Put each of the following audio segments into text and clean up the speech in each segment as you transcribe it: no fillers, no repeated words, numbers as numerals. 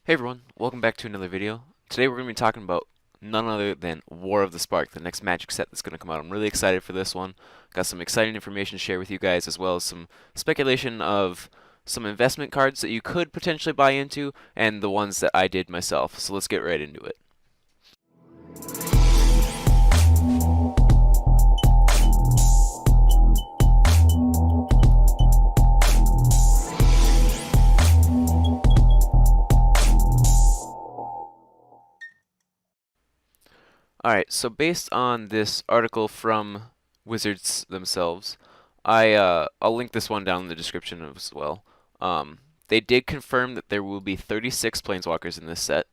Hey everyone, welcome back to another video. Today we're going to be talking about none other than War of the Spark, the next Magic set that's going to come out. I'm really excited for this one. Got some exciting information to share with you guys, as well as some speculation of some investment cards that you could potentially buy into, and the ones that I did myself. So let's get right into it. Alright, so based on this article from Wizards themselves, I'll link this one down in the description as well. They did confirm that there will be 36 Planeswalkers in this set,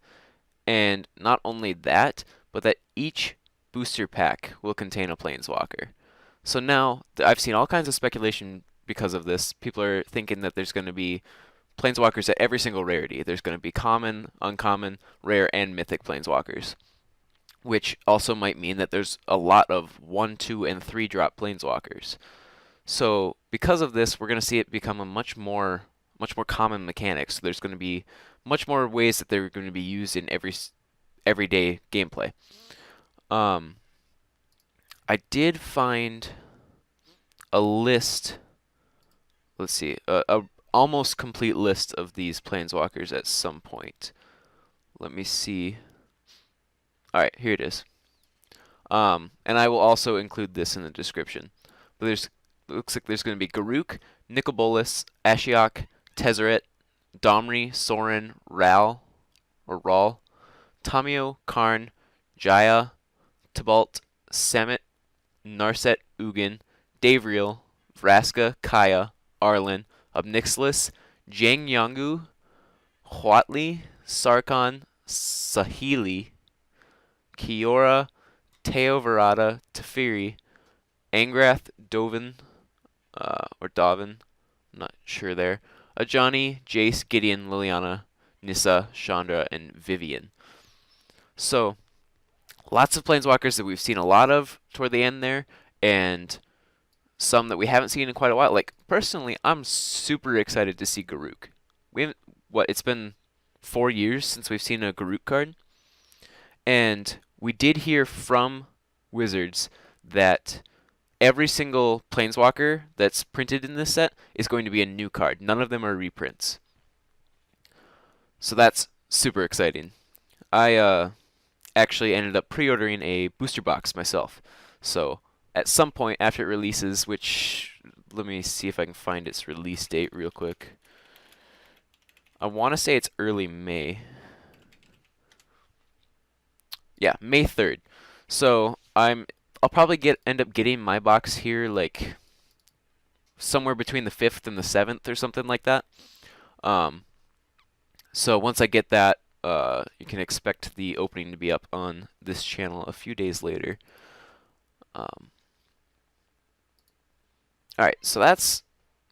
and not only that, but that each booster pack will contain a Planeswalker. So now, I've seen all kinds of speculation because of this. People are thinking that there's going to be Planeswalkers at every single rarity. There's going to be common, uncommon, rare, and mythic Planeswalkers, which also might mean that there's a lot of 1, 2, and 3 drop Planeswalkers. So because of this, we're going to see it become a much more common mechanic. So there's going to be much more ways that they're going to be used in everyday gameplay. I did find a list. Let's see, a almost complete list of these Planeswalkers at some point. Let me see. Alright, here it is. And I will also include this in the description. But it looks like there's going to be Garruk, Bolas, Ashiok, Tezzeret, Domri, Sorin, Ral, Tamiyo, Karn, Jaya, Tibalt, Samut, Narset, Ugin, Davriel, Vraska, Arlinn, Nixilis, Yanggu, Huatli, Sarkhan, Saheeli, Kiora, Teyo, Verada, Teferi, Angrath, Dovin, or Dovin, I'm not sure there, Ajani, Jace, Gideon, Liliana, Nissa, Chandra, and Vivian. So, lots of Planeswalkers that we've seen a lot of toward the end there, and some that we haven't seen in quite a while. Like, personally, I'm super excited to see Garruk. We haven't, it's been 4 years since we've seen a Garruk card, and we did hear from Wizards that every single Planeswalker that's printed in this set is going to be a new card. None of them are reprints. So that's super exciting. I actually ended up pre-ordering a booster box myself. So at some point after it releases, which, let me see if I can find its release date real quick. I want to say it's early May. Yeah, May 3rd. So I'll probably end up getting my box here like somewhere between the 5th and the 7th or something like that. So once I get that, you can expect the opening to be up on this channel a few days later. Alright, so that's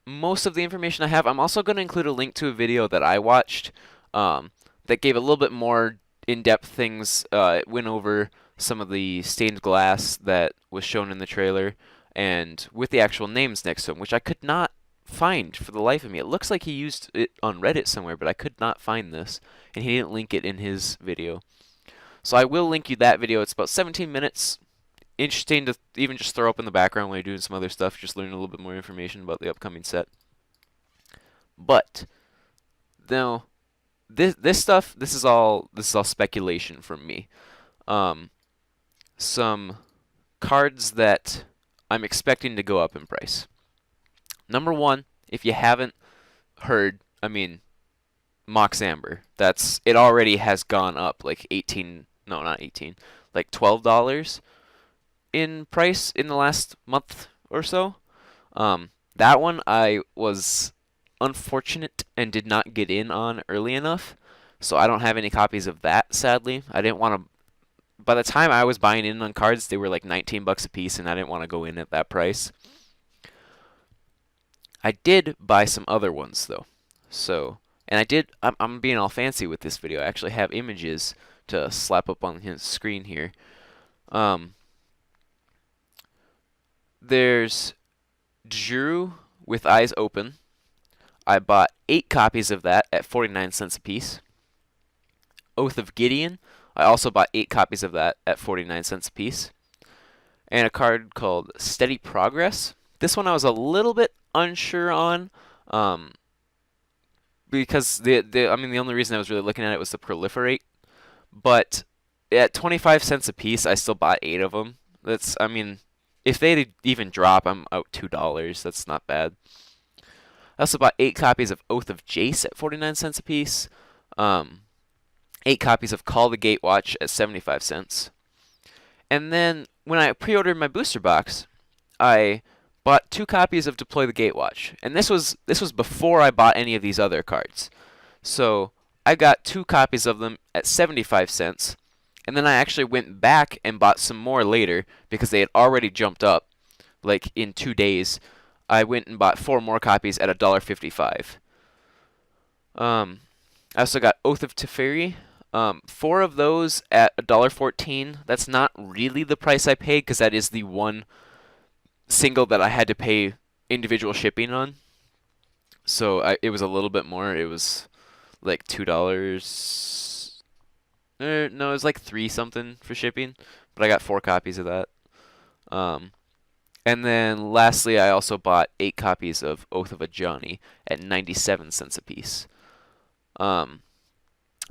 most of the information I have. I'm also going to include a link to a video that I watched that gave a little bit more in-depth things. It went over some of the stained glass that was shown in the trailer, and with the actual names next to them, which I could not find for the life of me. It looks like he used it on Reddit somewhere, but I could not find this, and he didn't link it in his video. So I will link you that video. It's about 17 minutes. Interesting to even just throw up in the background when you're doing some other stuff, just learn a little bit more information about the upcoming set. But now, this is all speculation from me. Some cards that I'm expecting to go up in price. Number one, if you haven't heard, I mean, Mox Amber. It already has gone up like like $12 in price in the last month or so. That one I was unfortunate and did not get in on early enough, so I don't have any copies of that, sadly. I didn't want to. By the time I was buying in on cards, they were like 19 bucks a piece, and I didn't want to go in at that price. I did buy some other ones though. So, and I'm being all fancy with this video. I actually have images to slap up on his screen here. There's Drew with Eyes Open. I bought 8 copies of that at 49 cents a piece. Oath of Gideon. I also bought 8 copies of that at 49 cents a piece. And a card called Steady Progress. This one I was a little bit unsure on, because the only reason I was really looking at it was the proliferate. But at 25 cents a piece, I still bought 8 of them. If they even drop, I'm out $2. That's not bad. I also bought 8 copies of Oath of Jace at 49 cents a piece. 8 copies of Call the Gatewatch at 75 cents. And then when I pre-ordered my booster box, I bought 2 copies of Deploy the Gatewatch. And this was before I bought any of these other cards. So I got 2 copies of them at 75 cents. And then I actually went back and bought some more later because they had already jumped up, like in 2 days. I went and bought 4 more copies at $1.55. I also got Oath of Teferi. 4 of those at $1.14. That's not really the price I paid because that is the one single that I had to pay individual shipping on. So it was a little bit more. It was like $2. No, it was like 3 something for shipping, but I got 4 copies of that. And then lastly, I also bought 8 copies of Oath of Ajani at 97 cents a piece.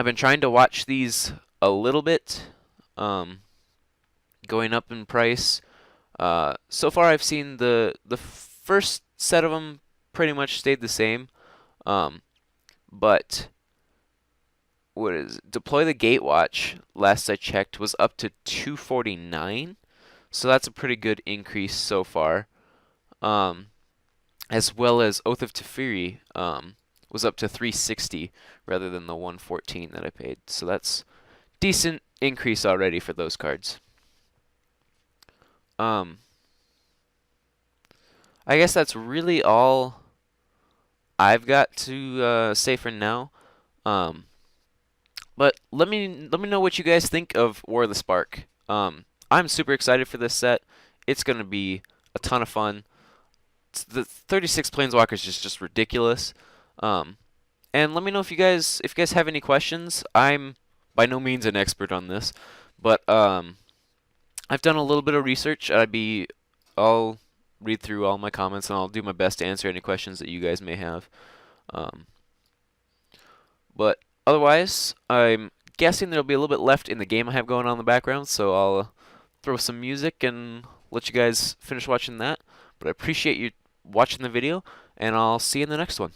I've been trying to watch these a little bit, going up in price. So far, I've seen the first set of them pretty much stayed the same, but Deploy the Gatewatch, last I checked, was up to $2.49, so that's a pretty good increase so far. As well as Oath of Teferi was up to $3.60 rather than the $1.14 that I paid, so that's decent increase already for those cards. I guess that's really all I've got to say for now. But let me know what you guys think of War of the Spark. I'm super excited for this set. It's gonna be a ton of fun. The 36 Planeswalkers is just ridiculous. And let me know if you guys have any questions. I'm by no means an expert on this, but I've done a little bit of research. I'll read through all my comments and I'll do my best to answer any questions that you guys may have. But otherwise, I'm guessing there'll be a little bit left in the game I have going on in the background, so I'll throw some music and let you guys finish watching that. But I appreciate you watching the video, and I'll see you in the next one.